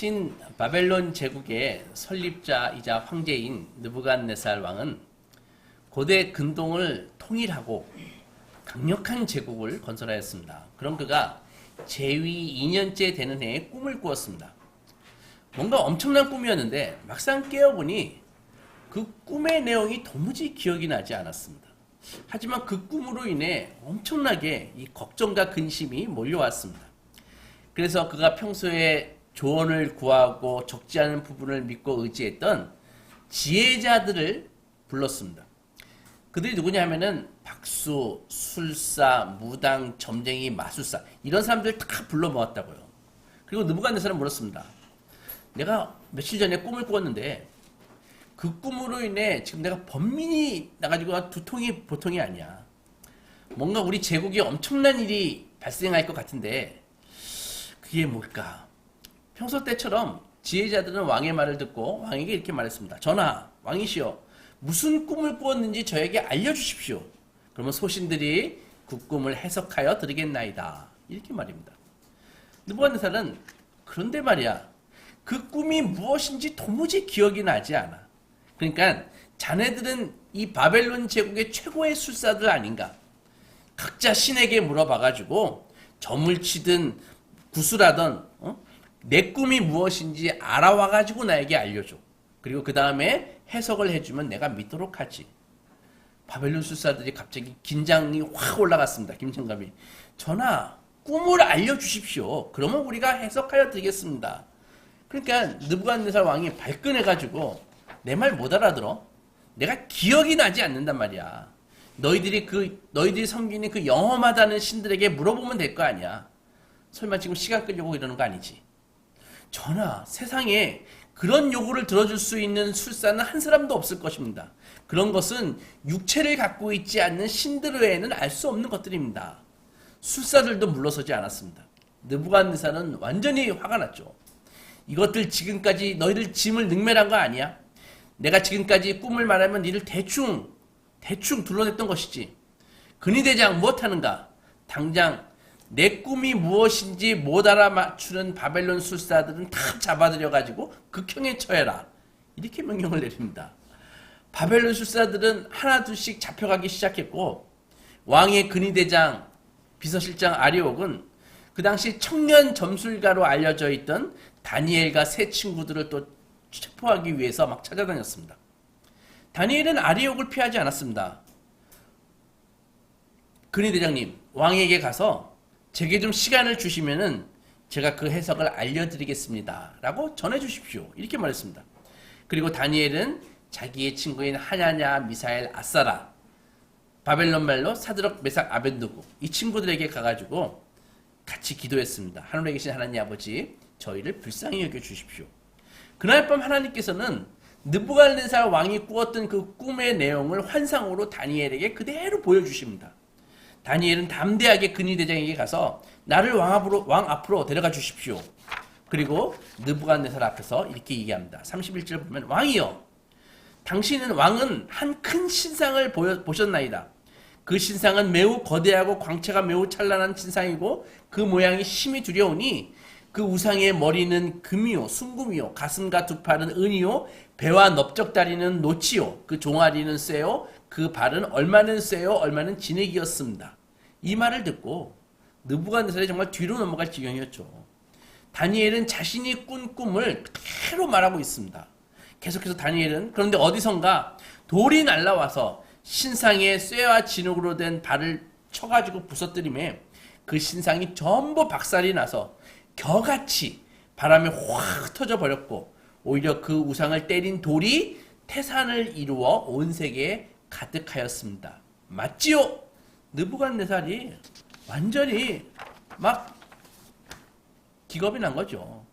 신 바벨론 제국의 설립자이자 황제인 느부갓네살 왕은 고대 근동을 통일하고 강력한 제국을 건설하였습니다. 그럼 그가 재위 2년째 되는 해에 꿈을 꾸었습니다. 뭔가 엄청난 꿈이었는데 막상 깨어보니 그 꿈의 내용이 도무지 기억이 나지 않았습니다. 하지만 그 꿈으로 인해 엄청나게 이 걱정과 근심이 몰려왔습니다. 그래서 그가 평소에 조언을 구하고 적지 않은 부분을 믿고 의지했던 지혜자들을 불렀습니다. 그들이 누구냐 하면은 박수, 술사, 무당, 점쟁이, 마술사 이런 사람들 다 불러 모았다고요. 그리고 느부갓네살은 물었습니다. 내가 며칠 전에 꿈을 꾸었는데 그 꿈으로 인해 지금 내가 번민이 나가지고 두통이 보통이 아니야. 뭔가 우리 제국에 엄청난 일이 발생할 것 같은데 그게 뭘까? 평소 때처럼 지혜자들은 왕의 말을 듣고 왕에게 이렇게 말했습니다. 전하, 왕이시여, 무슨 꿈을 꾸었는지 저에게 알려주십시오. 그러면 소신들이 그 꿈을 해석하여 드리겠나이다. 이렇게 말입니다. 느부갓네살은 그런데 말이야, 그 꿈이 무엇인지 도무지 기억이 나지 않아. 그러니까 자네들은 이 바벨론 제국의 최고의 술사들 아닌가? 각자 신에게 물어봐가지고 점을 치든 구슬하던 내 꿈이 무엇인지 알아와가지고 나에게 알려줘. 그리고 그 다음에 해석을 해주면 내가 믿도록 하지. 바벨론 술사들이 갑자기 긴장이 확 올라갔습니다. 긴장감이. 전하, 꿈을 알려주십시오. 그러면 우리가 해석하여 드리겠습니다. 그러니까 느부갓네살 왕이 발끈해가지고 내 말 못 알아들어? 내가 기억이 나지 않는단 말이야. 너희들이 섬기는 그 영험하다는 신들에게 물어보면 될 거 아니야. 설마 지금 시간 끌려고 이러는 거 아니지? 전하, 세상에 그런 요구를 들어줄 수 있는 술사는 한 사람도 없을 것입니다. 그런 것은 육체를 갖고 있지 않는 신들 외에는 알 수 없는 것들입니다. 술사들도 물러서지 않았습니다. 느부갓네살은 완전히 화가 났죠. 이것들 지금까지 너희들 짐을 능멸한 거 아니야? 내가 지금까지 꿈을 말하면 니를 대충 둘러댔던 것이지. 근위대장 무엇하는가? 당장 내 꿈이 무엇인지 못 알아맞추는 바벨론 술사들은 다 잡아들여가지고 극형에 처해라. 이렇게 명령을 내립니다. 바벨론 술사들은 하나 둘씩 잡혀가기 시작했고 왕의 근위대장 비서실장 아리옥은 그 당시 청년 점술가로 알려져 있던 다니엘과 세 친구들을 또 체포하기 위해서 막 찾아다녔습니다. 다니엘은 아리옥을 피하지 않았습니다. 근위대장님, 왕에게 가서 제게 좀 시간을 주시면은 제가 그 해석을 알려드리겠습니다. 라고 전해주십시오. 이렇게 말했습니다. 그리고 다니엘은 자기의 친구인 하냐냐, 미사엘, 아사라, 바벨론 말로 사드럭, 메삭, 아벤느고 이 친구들에게 가가지고 같이 기도했습니다. 하늘에 계신 하나님 아버지, 저희를 불쌍히 여겨주십시오. 그날 밤 하나님께서는 느부갓네살 왕이 꾸었던 그 꿈의 내용을 환상으로 다니엘에게 그대로 보여주십니다. 다니엘은 담대하게 근위대장에게 가서 나를 왕 앞으로 데려가 주십시오. 그리고 느부갓네살 앞에서 이렇게 얘기합니다. 31절 보면 왕이여, 왕은 한 큰 신상을 보셨나이다. 그 신상은 매우 거대하고 광채가 매우 찬란한 신상이고 그 모양이 심히 두려우니 그 우상의 머리는 금이요 순금이요 가슴과 두 팔은 은이요 배와 넓적다리는 노치요 그 종아리는 쇠요 그 발은 얼마는 쇠요 얼마는 진액이었습니다. 이 말을 듣고 느부갓네살이 정말 뒤로 넘어갈 지경이었죠. 다니엘은 자신이 꾼 꿈을 그대로 말하고 있습니다. 계속해서 다니엘은 그런데 어디선가 돌이 날라와서 신상의 쇠와 진흙으로 된 발을 쳐가지고 부서뜨리며 그 신상이 전부 박살이 나서 겨같이 바람에 확 흩어져 버렸고 오히려 그 우상을 때린 돌이 태산을 이루어 온 세계에 가득하였습니다. 맞지요? 느부갓네살이 완전히 막 기겁이 난 거죠.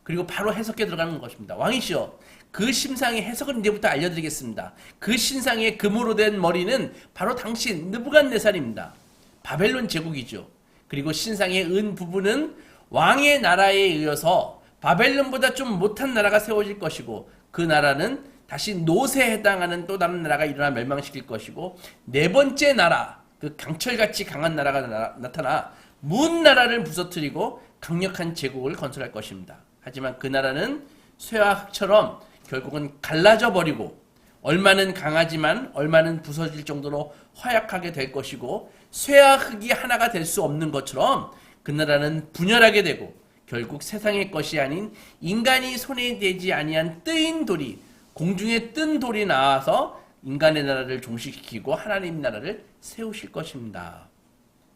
그리고 바로 해석에 들어가는 것입니다. 왕이시여, 그 신상의 해석을 이제부터 알려드리겠습니다. 그 신상의 금으로 된 머리는 바로 당신 느부갓네살입니다. 바벨론 제국이죠. 그리고 신상의 은 부분은 왕의 나라에 이어서 바벨론보다 좀 못한 나라가 세워질 것이고 그 나라는 다시 노세에 해당하는 또 다른 나라가 일어나 멸망시킬 것이고 네 번째 나라, 그 강철같이 강한 나라가 나타나 문 나라를 부서뜨리고 강력한 제국을 건설할 것입니다. 하지만 그 나라는 쇠와 흙처럼 결국은 갈라져 버리고 얼마는 강하지만 얼마는 부서질 정도로 허약하게 될 것이고 쇠와 흙이 하나가 될 수 없는 것처럼 그 나라는 분열하게 되고 결국 세상의 것이 아닌 인간이 손에 대지 아니한 뜨인 돌이 공중에 뜬 돌이 나와서 인간의 나라를 종식시키고 하나님 나라를 세우실 것입니다.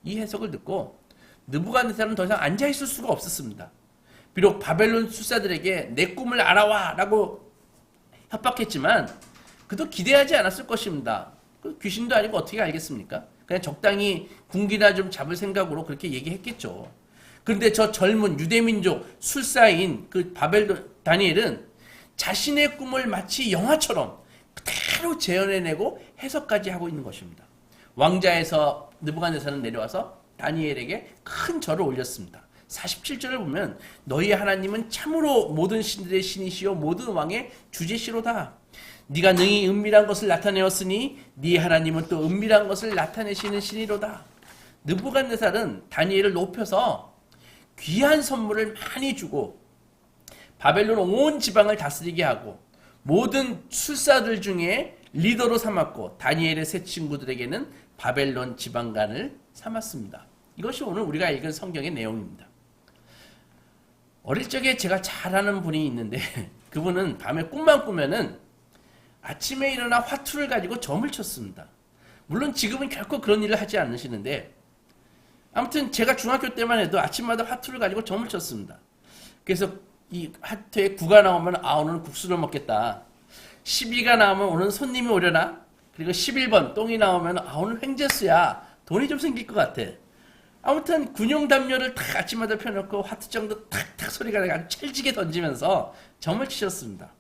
이 해석을 듣고 느부갓네살은 더 이상 앉아있을 수가 없었습니다. 비록 바벨론 술사들에게 내 꿈을 알아와 라고 협박했지만 그도 기대하지 않았을 것입니다. 귀신도 아니고 어떻게 알겠습니까? 그냥 적당히 군기나 좀 잡을 생각으로 그렇게 얘기했겠죠. 그런데 저 젊은 유대민족 술사인 그 바벨론 다니엘은 자신의 꿈을 마치 영화처럼 그대로 재현해내고 해석까지 하고 있는 것입니다. 왕자에서 느부갓네살은 내려와서 다니엘에게 큰 절을 올렸습니다. 47절을 보면 너희 하나님은 참으로 모든 신들의 신이시요 모든 왕의 주제시로다. 네가 능히 은밀한 것을 나타내었으니 네 하나님은 또 은밀한 것을 나타내시는 신이로다. 느부갓네살은 다니엘을 높여서 귀한 선물을 많이 주고 바벨론 온 지방을 다스리게 하고 모든 술사들 중에 리더로 삼았고 다니엘의 세 친구들에게는 바벨론 지방관을 삼았습니다. 이것이 오늘 우리가 읽은 성경의 내용입니다. 어릴 적에 제가 잘 아는 분이 있는데 그분은 밤에 꿈만 꾸면은 아침에 일어나 화투를 가지고 점을 쳤습니다. 물론 지금은 결코 그런 일을 하지 않으시는데 아무튼 제가 중학교 때만 해도 아침마다 화투를 가지고 점을 쳤습니다. 그래서 이 화투에 9가 나오면 오늘은 국수를 먹겠다. 12가 나오면 오늘은 손님이 오려나? 그리고 11번 똥이 나오면 오늘 횡재수야. 돈이 좀 생길 것 같아. 아무튼 군용담요를 탁 아침마다 펴놓고 화투장도 탁탁 소리가 나게 아주 찰지게 던지면서 점을 치셨습니다.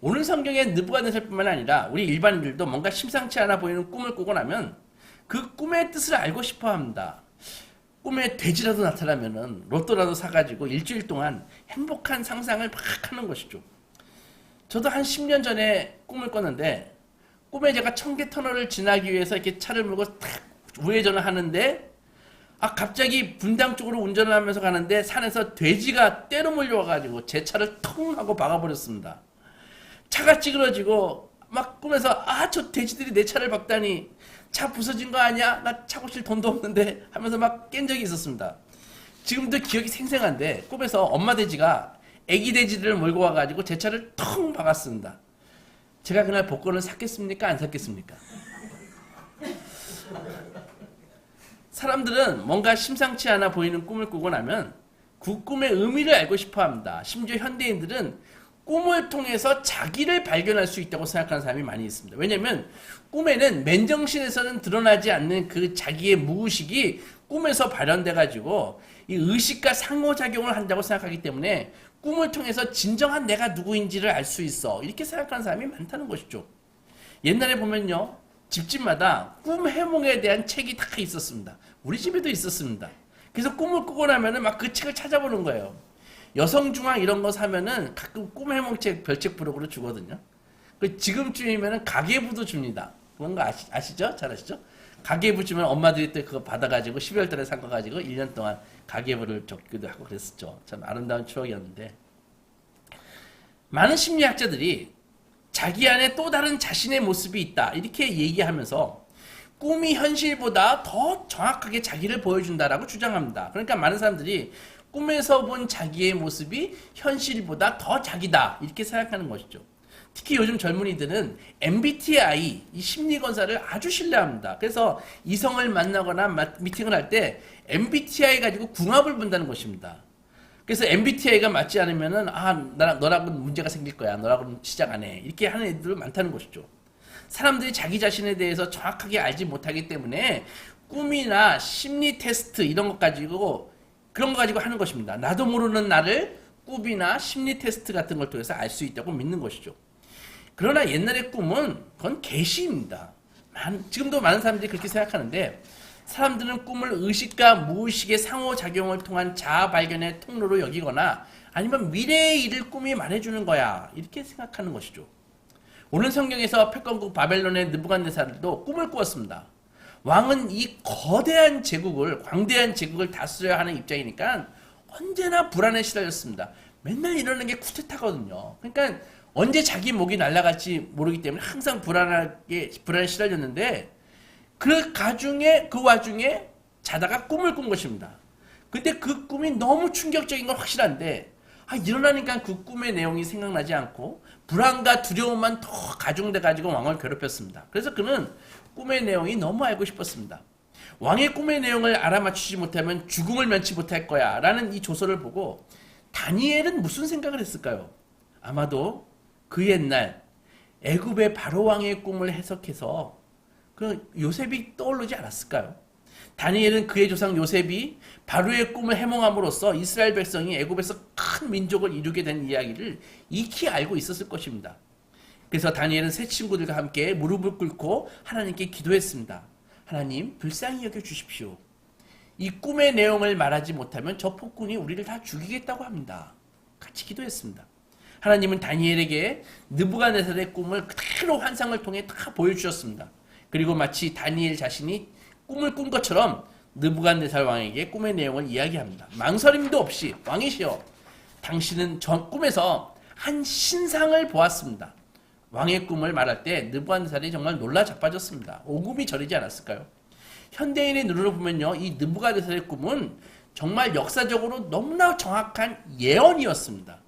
오늘 성경의 느부갓네살뿐만 아니라 우리 일반인들도 뭔가 심상치 않아 보이는 꿈을 꾸고 나면 그 꿈의 뜻을 알고 싶어 합니다. 꿈에 돼지라도 나타나면은 로또라도 사가지고 일주일 동안 행복한 상상을 막 하는 것이죠. 저도 한 10년 전에 꿈을 꿨는데 꿈에 제가 청계터널을 지나기 위해서 이렇게 차를 몰고 탁 우회전을 하는데 갑자기 분당 쪽으로 운전을 하면서 가는데 산에서 돼지가 때로 몰려와가지고 제 차를 텅 하고 박아버렸습니다. 차가 찌그러지고 막 꿈에서 저 돼지들이 내 차를 박다니 차 부서진 거 아니야? 나 차 고칠 돈도 없는데 하면서 막 깬 적이 있었습니다. 지금도 기억이 생생한데 꿈에서 엄마 돼지가 애기 돼지들을 몰고 와가지고 제 차를 텅 박았습니다. 제가 그날 복권을 샀겠습니까? 안 샀겠습니까? 사람들은 뭔가 심상치 않아 보이는 꿈을 꾸고 나면 그 꿈의 의미를 알고 싶어 합니다. 심지어 현대인들은 꿈을 통해서 자기를 발견할 수 있다고 생각하는 사람이 많이 있습니다. 왜냐하면 꿈에는 맨정신에서는 드러나지 않는 그 자기의 무의식이 꿈에서 발현돼가지고 이 의식과 상호작용을 한다고 생각하기 때문에 꿈을 통해서 진정한 내가 누구인지를 알 수 있어. 이렇게 생각하는 사람이 많다는 것이죠. 옛날에 보면요. 집집마다 꿈 해몽에 대한 책이 다 있었습니다. 우리 집에도 있었습니다. 그래서 꿈을 꾸고 나면은 막 그 책을 찾아보는 거예요. 여성중앙 이런 거 사면은 가끔 꿈 해몽책 별책 부록으로 주거든요. 지금쯤이면은 가계부도 줍니다. 그런 거 아시죠? 잘 아시죠? 가계부 주면 엄마들이 또 그거 받아가지고 12월 달에 산 거 가지고 1년 동안 가계부를 적기도 하고 그랬었죠. 참 아름다운 추억이었는데 많은 심리학자들이 자기 안에 또 다른 자신의 모습이 있다 이렇게 얘기하면서 꿈이 현실보다 더 정확하게 자기를 보여준다라고 주장합니다. 그러니까 많은 사람들이 꿈에서 본 자기의 모습이 현실보다 더 자기다 이렇게 생각하는 것이죠. 특히 요즘 젊은이들은 MBTI 이 심리건사를 아주 신뢰합니다. 그래서 이성을 만나거나 미팅을 할 때 MBTI 가지고 궁합을 본다는 것입니다. 그래서 MBTI가 맞지 않으면은 너랑은 문제가 생길 거야. 너랑은 시작 안 해. 이렇게 하는 애들 많다는 것이죠. 사람들이 자기 자신에 대해서 정확하게 알지 못하기 때문에 꿈이나 심리 테스트 이런 것 가지고 그런 거 가지고 하는 것입니다. 나도 모르는 나를 꿈이나 심리 테스트 같은 걸 통해서 알 수 있다고 믿는 것이죠. 그러나 옛날의 꿈은 그건 계시입니다. 지금도 많은 사람들이 그렇게 생각하는데 사람들은 꿈을 의식과 무의식의 상호작용을 통한 자아 발견의 통로로 여기거나 아니면 미래의 일을 꿈이 말해주는 거야 이렇게 생각하는 것이죠. 오늘 성경에서 패권국 바벨론의 느부갓네살도 꿈을 꾸었습니다. 왕은 이 거대한 제국을 광대한 제국을 다스려야 하는 입장이니까 언제나 불안에 시달렸습니다. 맨날 이러는 게 쿠데타거든요. 그러니까 언제 자기 목이 날아갈지 모르기 때문에 항상 불안에 시달렸는데 그 와중에 자다가 꿈을 꾼 것입니다. 근데 그 꿈이 너무 충격적인 건 확실한데 일어나니까 그 꿈의 내용이 생각나지 않고 불안과 두려움만 더 가중돼 가지고 왕을 괴롭혔습니다. 그래서 그는 꿈의 내용이 너무 알고 싶었습니다. 왕의 꿈의 내용을 알아맞히지 못하면 죽음을 면치 못할 거야 라는 이 조서를 보고 다니엘은 무슨 생각을 했을까요? 아마도 그 옛날 애굽의 바로 왕의 꿈을 해석해서 그 요셉이 떠오르지 않았을까요? 다니엘은 그의 조상 요셉이 바로의 꿈을 해몽함으로써 이스라엘 백성이 애굽에서 큰 민족을 이루게 된 이야기를 익히 알고 있었을 것입니다. 그래서 다니엘은 세 친구들과 함께 무릎을 꿇고 하나님께 기도했습니다. 하나님, 불쌍히 여겨 주십시오. 이 꿈의 내용을 말하지 못하면 저 폭군이 우리를 다 죽이겠다고 합니다. 같이 기도했습니다. 하나님은 다니엘에게 느부갓네살의 꿈을 그대로 환상을 통해 다 보여주셨습니다. 그리고 마치 다니엘 자신이 꿈을 꾼 것처럼 느부갓네살 왕에게 꿈의 내용을 이야기합니다. 망설임도 없이 왕이시여, 당신은 전 꿈에서 한 신상을 보았습니다. 왕의 꿈을 말할 때 느부갓네살이 정말 놀라 자빠졌습니다. 오금이 저리지 않았을까요? 현대인의 눈으로 보면요, 이 느부갓네살의 꿈은 정말 역사적으로 너무나 정확한 예언이었습니다.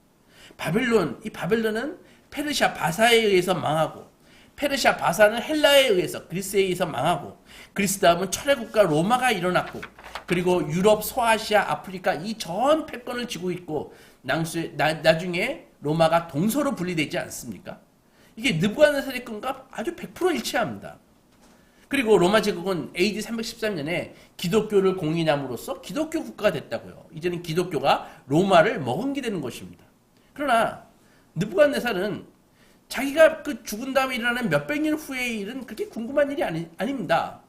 바벨론은 페르시아 바사에 의해서 망하고, 페르시아 바사는 헬라에 의해서, 그리스에 의해서 망하고, 그리스 다음은 철의 국가 로마가 일어났고, 그리고 유럽, 소아시아, 아프리카 이 전 패권을 쥐고 있고, 나중에 로마가 동서로 분리되지 않습니까? 이게 느부갓네살의 꿈과 아주 100% 일치합니다. 그리고 로마 제국은 AD 313년에 기독교를 공인함으로써 기독교 국가가 됐다고요. 이제는 기독교가 로마를 머금게 되는 것입니다. 그러나 느부갓네살은 자기가 그 죽은 다음에 일어나는 몇백 년 후의 일은 그렇게 궁금한 일이 아닙니다.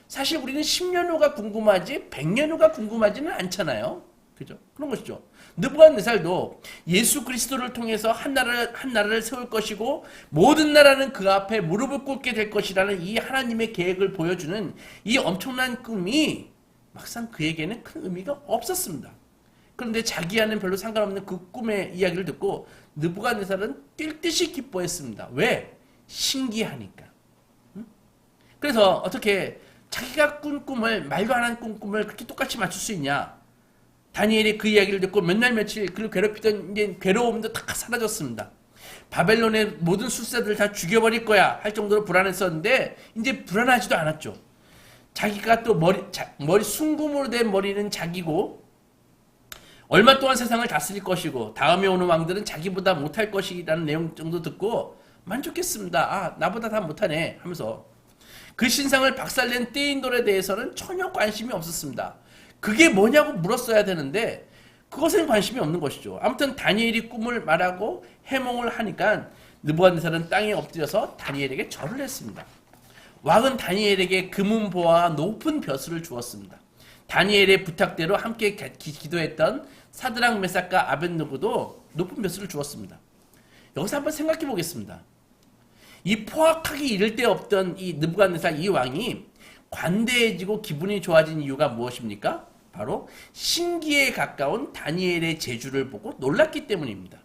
사실 우리는 10년 후가 궁금하지 100년 후가 궁금하지는 않잖아요. 그죠? 그런 것이죠. 느부갓네살도 예수 그리스도를 통해서 한 나라를 세울 것이고 모든 나라는 그 앞에 무릎을 꿇게 될 것이라는 이 하나님의 계획을 보여주는 이 엄청난 꿈이 막상 그에게는 큰 의미가 없었습니다. 그런데 자기와는 별로 상관없는 그 꿈의 이야기를 듣고 느부갓네살은 뛸 듯이 기뻐했습니다. 왜? 신기하니까. 그래서 어떻게 자기가 꾼 꿈을, 말도 안 한 꿈을 그렇게 똑같이 맞출 수 있냐? 다니엘이 그 이야기를 듣고 몇 날 며칠 그를 괴롭히던 이제 괴로움도 다 사라졌습니다. 바벨론의 모든 술사들을 다 죽여버릴 거야 할 정도로 불안했었는데 이제 불안하지도 않았죠. 자기가 또 머리 순금으로 된 머리는 자기고 얼마 동안 세상을 다스릴 것이고 다음에 오는 왕들은 자기보다 못할 것이라는 내용 정도 듣고 만족했습니다. 나보다 다 못하네 하면서 그 신상을 박살낸 떼인돌에 대해서는 전혀 관심이 없었습니다. 그게 뭐냐고 물었어야 되는데 그것엔 관심이 없는 것이죠. 아무튼 다니엘이 꿈을 말하고 해몽을 하니까 느부갓네살은 땅에 엎드려서 다니엘에게 절을 했습니다. 왕은 다니엘에게 금은보와 높은 벼슬을 주었습니다. 다니엘의 부탁대로 함께 기도했던 사드락 메삭과 아벳느고도 높은 벼슬을 주었습니다. 여기서 한번 생각해 보겠습니다. 이 포악하기 이를 데 없던 이 느부갓네살 이 왕이 관대해지고 기분이 좋아진 이유가 무엇입니까? 바로 신기에 가까운 다니엘의 재주를 보고 놀랐기 때문입니다.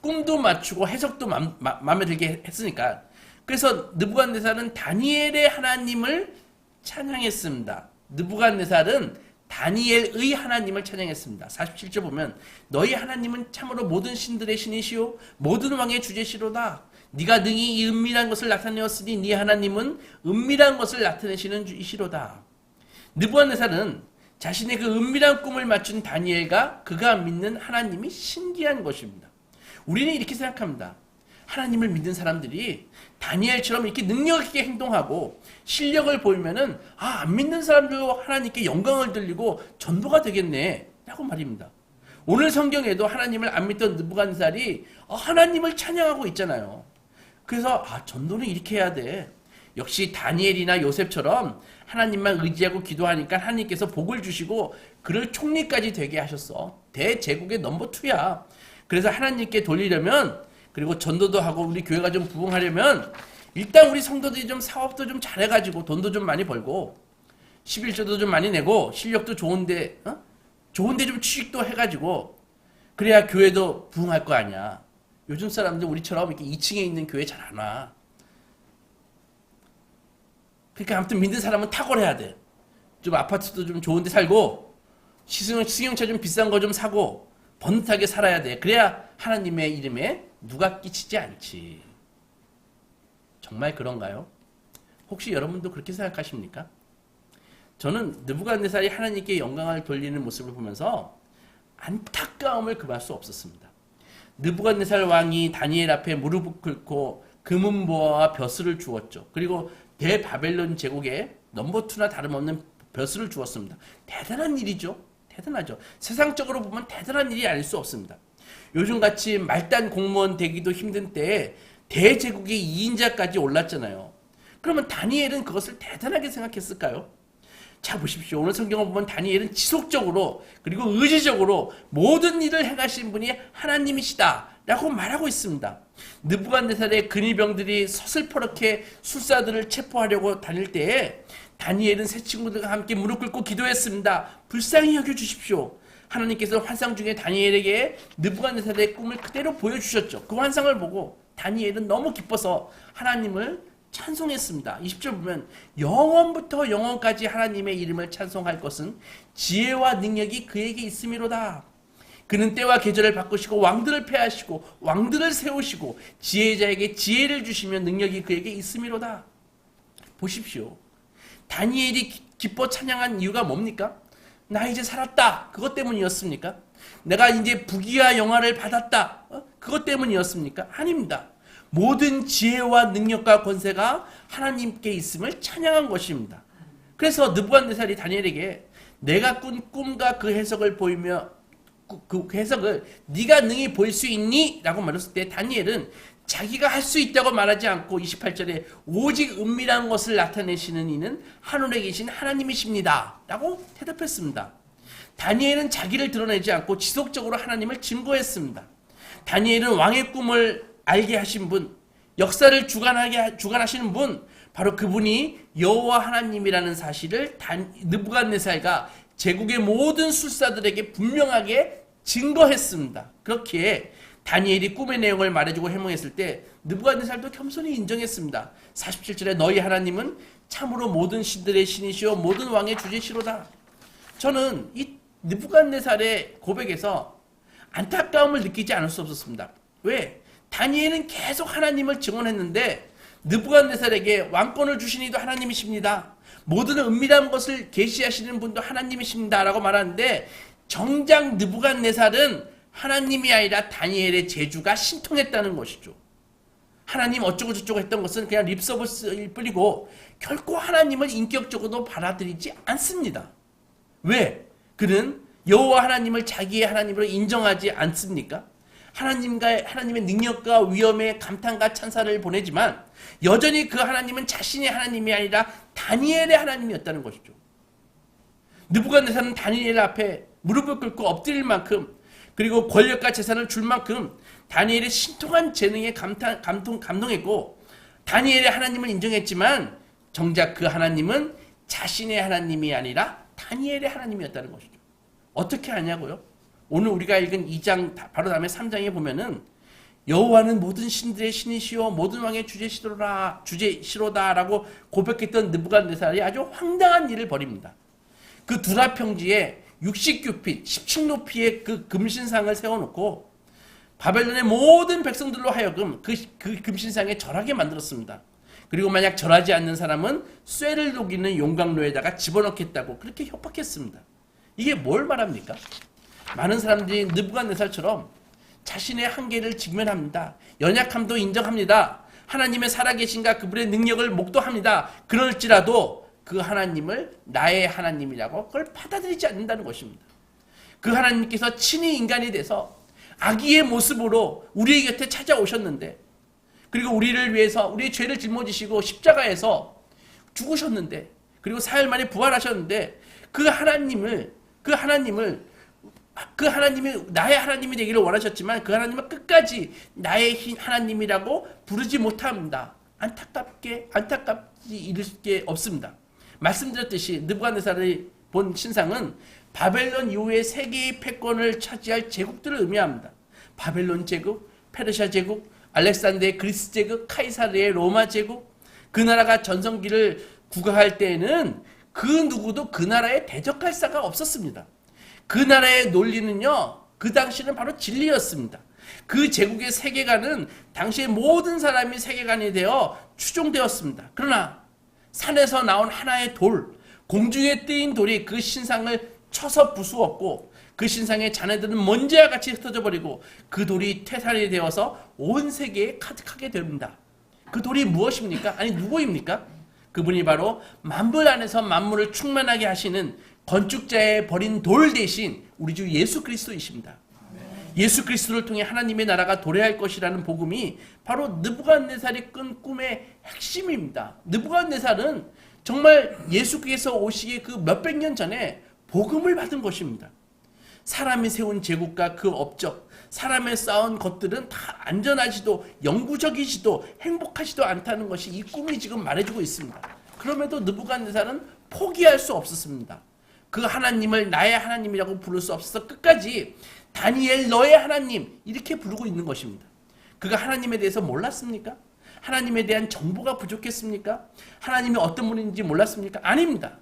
꿈도 맞추고 해석도 마음에 들게 했으니까. 그래서 느부갓네살은 다니엘의 하나님을 찬양했습니다. 느부갓네살은 다니엘의 하나님을 찬양했습니다. 47절 보면 너희 하나님은 참으로 모든 신들의 신이시요 모든 왕의 주제시로다. 네가 능히 이 은밀한 것을 나타내었으니 네 하나님은 은밀한 것을 나타내시는 이시로다. 느부갓네살은 자신의 그 은밀한 꿈을 맞춘 다니엘과 그가 믿는 하나님이 신기한 것입니다. 우리는 이렇게 생각합니다. 하나님을 믿는 사람들이 다니엘처럼 이렇게 능력 있게 행동하고 실력을 보이면은 안 믿는 사람들도 하나님께 영광을 돌리고 전도가 되겠네 라고 말입니다. 오늘 성경에도 하나님을 안 믿던 느부갓네살이 하나님을 찬양하고 있잖아요. 그래서 전도는 이렇게 해야 돼. 역시 다니엘이나 요셉처럼 하나님만 의지하고 기도하니까 하나님께서 복을 주시고 그를 총리까지 되게 하셨어. 대제국의 넘버 2야. 그래서 하나님께 돌리려면 그리고 전도도 하고 우리 교회가 좀 부흥하려면 일단 우리 성도들이 좀 사업도 좀 잘해가지고 돈도 좀 많이 벌고 11조도 좀 많이 내고 실력도 좋은데 좀 취직도 해가지고 그래야 교회도 부흥할 거 아니야. 요즘 사람들 우리처럼 이렇게 2층에 있는 교회 잘 안 와. 그러니까 아무튼 믿는 사람은 탁월해야 돼. 좀 아파트도 좀 좋은 데 살고 승용차 좀 비싼 거 좀 사고 번듯하게 살아야 돼. 그래야 하나님의 이름에 누가 끼치지 않지. 정말 그런가요? 혹시 여러분도 그렇게 생각하십니까? 저는 느부갓네살이 하나님께 영광을 돌리는 모습을 보면서 안타까움을 금할 수 없었습니다. 느부갓네살 왕이 다니엘 앞에 무릎을 꿇고 금은보화와 벼슬을 주었죠. 그리고 대바벨론 제국에 넘버2나 다름없는 벼슬을 주었습니다. 대단한 일이죠. 대단하죠. 세상적으로 보면 대단한 일이 아닐 수 없습니다. 요즘같이 말단 공무원 되기도 힘든 때에 대제국의 2인자까지 올랐잖아요. 그러면 다니엘은 그것을 대단하게 생각했을까요? 자, 보십시오. 오늘 성경을 보면 다니엘은 지속적으로 그리고 의지적으로 모든 일을 행하신 분이 하나님이시다 라고 말하고 있습니다. 느부갓네살의 근위병들이 서슬퍼렇게 술사들을 체포하려고 다닐 때에 다니엘은 새 친구들과 함께 무릎 꿇고 기도했습니다. 불쌍히 여겨주십시오. 하나님께서 환상 중에 다니엘에게 느부갓네살의 꿈을 그대로 보여주셨죠. 그 환상을 보고 다니엘은 너무 기뻐서 하나님을 찬송했습니다. 20절 보면 영원부터 영원까지 하나님의 이름을 찬송할 것은 지혜와 능력이 그에게 있음이로다. 그는 때와 계절을 바꾸시고 왕들을 패하시고 왕들을 세우시고 지혜자에게 지혜를 주시며 능력이 그에게 있음이로다. 보십시오. 다니엘이 기뻐 찬양한 이유가 뭡니까? 나 이제 살았다. 그것 때문이었습니까? 내가 이제 부귀와 영화를 받았다. 그것 때문이었습니까? 아닙니다. 모든 지혜와 능력과 권세가 하나님께 있음을 찬양한 것입니다. 그래서 느부갓네살이 다니엘에게 내가 꾼 꿈과 그 해석을 보이며 그 해석을 네가 능히 보일 수 있니? 라고 말했을 때 다니엘은 자기가 할 수 있다고 말하지 않고 28절에 오직 은밀한 것을 나타내시는 이는 하늘에 계신 하나님이십니다. 라고 대답했습니다. 다니엘은 자기를 드러내지 않고 지속적으로 하나님을 증거했습니다. 다니엘은 왕의 꿈을 알게 하신 분, 역사를 주관하시는 분, 바로 그분이 여호와 하나님이라는 사실을 느부갓네살과 제국의 모든 술사들에게 분명하게 증거했습니다. 그렇기에 다니엘이 꿈의 내용을 말해주고 해몽했을 때 느부갓네살도 겸손히 인정했습니다. 47절에 너희 하나님은 참으로 모든 신들의 신이시오 모든 왕의 주제시로다. 저는 이 느부갓네살의 고백에서 안타까움을 느끼지 않을 수 없었습니다. 왜? 다니엘은 계속 하나님을 증언했는데 느부갓네살에게 왕권을 주신 이도 하나님이십니다. 모든 은밀한 것을 계시하시는 분도 하나님이십니다. 라고 말하는데 정작 느부갓네살은 하나님이 아니라 다니엘의 재주가 신통했다는 것이죠. 하나님 어쩌고 저쩌고 했던 것은 그냥 립서비스일 뿐이고 결코 하나님을 인격적으로 받아들이지 않습니다. 왜? 그는 여호와 하나님을 자기의 하나님으로 인정하지 않습니까? 하나님의 능력과 위엄에 감탄과 찬사를 보내지만 여전히 그 하나님은 자신의 하나님이 아니라 다니엘의 하나님이었다는 것이죠. 느부갓네살은 다니엘 앞에 무릎을 꿇고 엎드릴 만큼 그리고 권력과 재산을 줄 만큼 다니엘의 신통한 재능에 감동했고 다니엘의 하나님을 인정했지만 정작 그 하나님은 자신의 하나님이 아니라 다니엘의 하나님이었다는 것이죠. 어떻게 하냐고요? 오늘 우리가 읽은 2장 바로 다음에 3장에 보면은 여호와는 모든 신들의 신이시오 모든 왕의 주제시로다라고 고백했던 느부갓네살이 아주 황당한 일을 벌입니다. 그 두라 평지에 60규핏 10층 높이의 그 금신상을 세워놓고 바벨론의 모든 백성들로 하여금 그 금신상에 절하게 만들었습니다. 그리고 만약 절하지 않는 사람은 쇠를 녹이는 용광로에다가 집어넣겠다고 그렇게 협박했습니다. 이게 뭘 말합니까? 많은 사람들이 느부갓네살처럼 자신의 한계를 직면합니다. 연약함도 인정합니다. 하나님의 살아계신가 그분의 능력을 목도합니다. 그럴지라도 그 하나님을 나의 하나님이라고 그걸 받아들이지 않는다는 것입니다. 그 하나님께서 친히 인간이 돼서 아기의 모습으로 우리의 곁에 찾아오셨는데 그리고 우리를 위해서 우리의 죄를 짊어지시고 십자가에서 죽으셨는데 그리고 사흘 만에 부활하셨는데 그 하나님이 나의 하나님이 되기를 원하셨지만 그 하나님은 끝까지 나의 하나님이라고 부르지 못합니다. 안타깝지 이를 게 없습니다. 말씀드렸듯이 느부갓네살이 본 신상은 바벨론 이후에 세계의 패권을 차지할 제국들을 의미합니다. 바벨론 제국, 페르시아 제국, 알렉산더의 그리스 제국, 카이사르의 로마 제국. 그 나라가 전성기를 구가할 때에는 그 누구도 그 나라에 대적할 사가 없었습니다. 그 나라의 논리는요, 그 당시는 바로 진리였습니다. 그 제국의 세계관은 당시의 모든 사람이 세계관이 되어 추종되었습니다. 그러나 산에서 나온 하나의 돌, 공중에 뜨인 돌이 그 신상을 쳐서 부수었고, 그 신상의 잔해들은 먼지와 같이 흩어져 버리고 그 돌이 태산이 되어서 온 세계에 가득하게 됩니다. 그 돌이 무엇입니까? 아니, 누구입니까? 그분이 바로 만물 안에서 만물을 충만하게 하시는 건축자의 버린 돌 대신 우리 주 예수 그리스도이십니다. 예수 그리스도를 통해 하나님의 나라가 도래할 것이라는 복음이 바로 느부갓네살이 꾼 꿈의 핵심입니다. 느부갓네살은 정말 예수께서 오시기 그 몇백 년 전에 복음을 받은 것입니다. 사람이 세운 제국과 그 업적, 사람의 쌓은 것들은 다 안전하지도 영구적이지도 행복하지도 않다는 것이 이 꿈이 지금 말해주고 있습니다. 그럼에도 느부갓네살은 포기할 수 없었습니다. 그 하나님을 나의 하나님이라고 부를 수 없어서 끝까지 다니엘 너의 하나님 이렇게 부르고 있는 것입니다. 그가 하나님에 대해서 몰랐습니까? 하나님에 대한 정보가 부족했습니까? 하나님이 어떤 분인지 몰랐습니까? 아닙니다.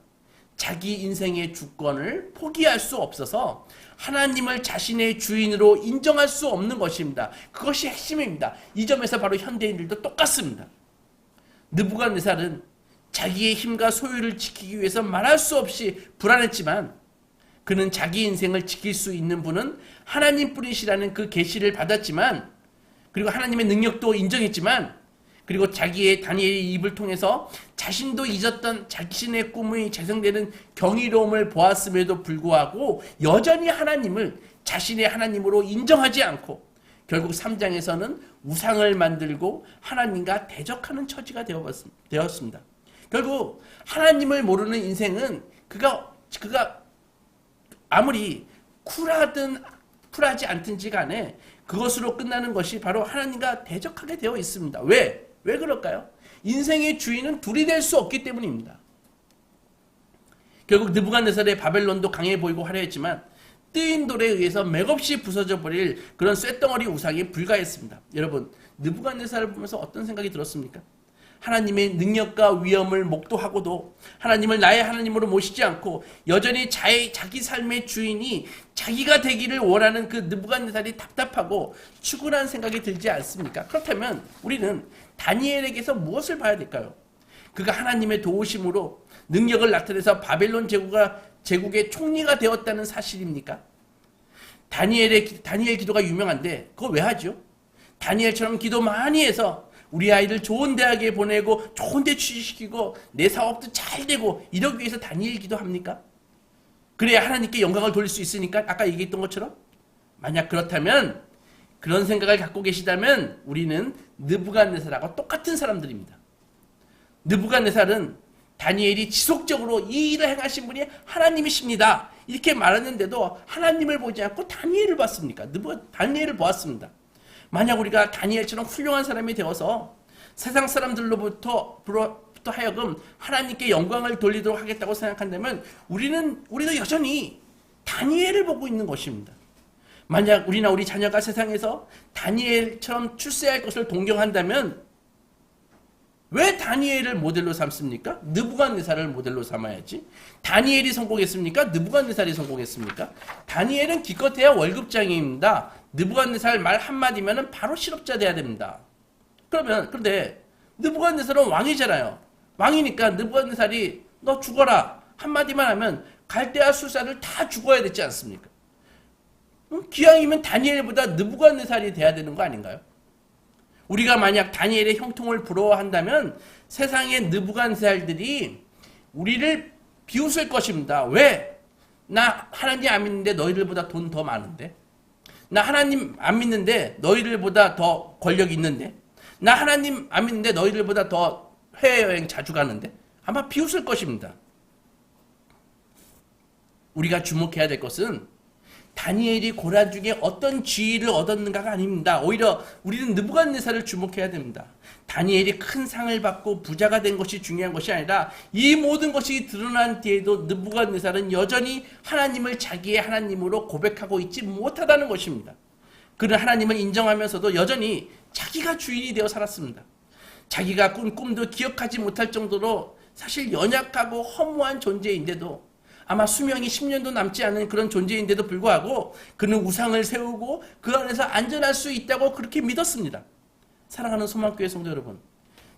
자기 인생의 주권을 포기할 수 없어서 하나님을 자신의 주인으로 인정할 수 없는 것입니다. 그것이 핵심입니다. 이 점에서 바로 현대인들도 똑같습니다. 느부갓네살은 자기의 힘과 소유를 지키기 위해서 말할 수 없이 불안했지만 그는 자기 인생을 지킬 수 있는 분은 하나님뿐이시라는 그 계시를 받았지만, 그리고 하나님의 능력도 인정했지만, 그리고 자기의 다니엘의 입을 통해서 자신도 잊었던 자신의 꿈이 재생되는 경이로움을 보았음에도 불구하고 여전히 하나님을 자신의 하나님으로 인정하지 않고 결국 3장에서는 우상을 만들고 하나님과 대적하는 처지가 되었습니다. 결국 하나님을 모르는 인생은 그가 아무리 쿨하든 쿨하지 않든지 간에 그것으로 끝나는 것이 바로 하나님과 대적하게 되어 있습니다. 왜 그럴까요? 인생의 주인은 둘이 될 수 없기 때문입니다. 결국 느부갓네살의 바벨론도 강해 보이고 화려했지만 뜨인 돌에 의해서 맥없이 부서져 버릴 그런 쇳덩어리 우상에 불과했습니다. 여러분, 느부갓네살을 보면서 어떤 생각이 들었습니까? 하나님의 능력과 위엄을 목도하고도 하나님을 나의 하나님으로 모시지 않고 여전히 자기 삶의 주인이 자기가 되기를 원하는 그 느부갓네살이 답답하고 추근한 생각이 들지 않습니까? 그렇다면 우리는 다니엘에게서 무엇을 봐야 될까요? 그가 하나님의 도우심으로 능력을 나타내서 바벨론 제국의 총리가 되었다는 사실입니까? 다니엘 기도가 유명한데 그거 왜 하죠? 다니엘처럼 기도 많이 해서 우리 아이들 좋은 대학에 보내고 좋은 데 취직시키고 내 사업도 잘 되고 이러기 위해서 다니엘 기도합니까? 그래야 하나님께 영광을 돌릴 수 있으니까 아까 얘기했던 것처럼? 만약 그렇다면, 그런 생각을 갖고 계시다면 우리는 느부갓네살하고 똑같은 사람들입니다. 느부갓네살은 다니엘이 지속적으로 이 일을 행하신 분이 하나님이십니다 이렇게 말했는데도 하나님을 보지 않고 다니엘을 봤습니까? 다니엘을 보았습니다. 만약 우리가 다니엘처럼 훌륭한 사람이 되어서 세상 사람들로부터 하여금 하나님께 영광을 돌리도록 하겠다고 생각한다면 우리도 여전히 다니엘을 보고 있는 것입니다. 만약 우리나 우리 자녀가 세상에서 다니엘처럼 출세할 것을 동경한다면 왜 다니엘을 모델로 삼습니까? 느부갓네살을 모델로 삼아야지. 다니엘이 성공했습니까? 느부갓네살이 성공했습니까? 다니엘은 기껏해야 월급장입니다. 느부갓네살 말 한마디면 바로 실업자 돼야 됩니다. 그런데 느부갓네살은 왕이잖아요. 왕이니까 느부갓네살이 너 죽어라 한마디만 하면 갈대아 술사들 다 죽어야 되지 않습니까? 기왕이면 다니엘보다 느부갓네살이 돼야 되는 거 아닌가요? 우리가 만약 다니엘의 형통을 부러워한다면 세상의 느부갓네살들이 우리를 비웃을 것입니다. 왜? 나 하나님 안 믿는데 너희들보다 돈 더 많은데? 나 하나님 안 믿는데 너희들보다 더 권력이 있는데? 나 하나님 안 믿는데 너희들보다 더 해외여행 자주 가는데? 아마 비웃을 것입니다. 우리가 주목해야 될 것은 다니엘이 고난 중에 어떤 지위를 얻었는가가 아닙니다. 오히려 우리는 느부갓네살을 주목해야 됩니다. 다니엘이 큰 상을 받고 부자가 된 것이 중요한 것이 아니라 이 모든 것이 드러난 뒤에도 느부갓네살은 여전히 하나님을 자기의 하나님으로 고백하고 있지 못하다는 것입니다. 그는 하나님을 인정하면서도 여전히 자기가 주인이 되어 살았습니다. 자기가 꾼 꿈도 기억하지 못할 정도로 사실 연약하고 허무한 존재인데도, 아마 수명이 10년도 남지 않은 그런 존재인데도 불구하고 그는 우상을 세우고 그 안에서 안전할 수 있다고 그렇게 믿었습니다. 사랑하는 소망교회 성도 여러분,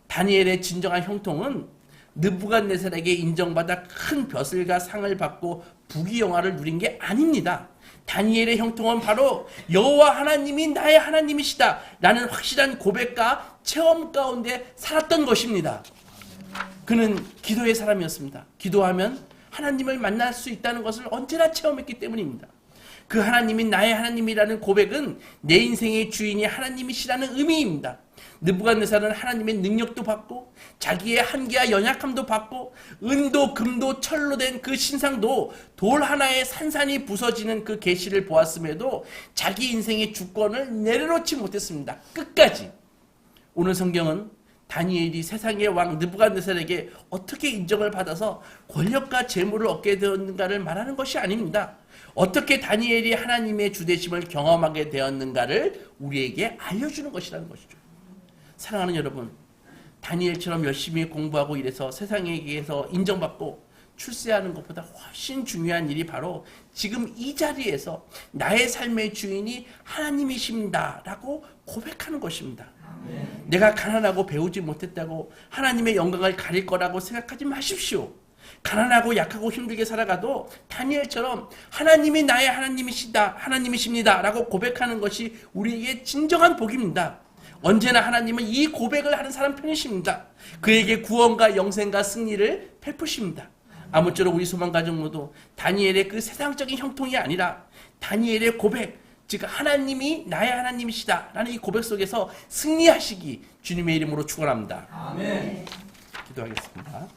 다니엘의 진정한 형통은 느부갓네살에게 인정받아 큰 벼슬과 상을 받고 부귀영화를 누린 게 아닙니다. 다니엘의 형통은 바로 여호와 하나님이 나의 하나님이시다 라는 확실한 고백과 체험 가운데 살았던 것입니다. 그는 기도의 사람이었습니다. 기도하면 하나님을 만날 수 있다는 것을 언제나 체험했기 때문입니다. 그 하나님이 나의 하나님이라는 고백은 내 인생의 주인이 하나님이시라는 의미입니다. 느부갓네살은 하나님의 능력도 받고 자기의 한계와 연약함도 받고 은도 금도 철로 된 그 신상도 돌 하나에 산산이 부서지는 그 계시를 보았음에도 자기 인생의 주권을 내려놓지 못했습니다. 끝까지. 오늘 성경은 다니엘이 세상의 왕 느부갓네살에게 어떻게 인정을 받아서 권력과 재물을 얻게 되었는가를 말하는 것이 아닙니다. 어떻게 다니엘이 하나님의 주되심을 경험하게 되었는가를 우리에게 알려주는 것이라는 것이죠. 사랑하는 여러분, 다니엘처럼 열심히 공부하고 이래서 세상에게서 인정받고 출세하는 것보다 훨씬 중요한 일이 바로 지금 이 자리에서 나의 삶의 주인이 하나님이십니다 라고 고백하는 것입니다. 내가 가난하고 배우지 못했다고 하나님의 영광을 가릴 거라고 생각하지 마십시오. 가난하고 약하고 힘들게 살아가도 다니엘처럼 하나님이 나의 하나님이십니다 라고 고백하는 것이 우리에게 진정한 복입니다. 언제나 하나님은 이 고백을 하는 사람 편이십니다. 그에게 구원과 영생과 승리를 베푸십니다. 아무쪼록 우리 소망가족 모두 다니엘의 그 세상적인 형통이 아니라 다니엘의 고백, 즉 하나님이 나의 하나님이시다 라는 이 고백 속에서 승리하시기 주님의 이름으로 축원합니다. 아멘. 기도하겠습니다.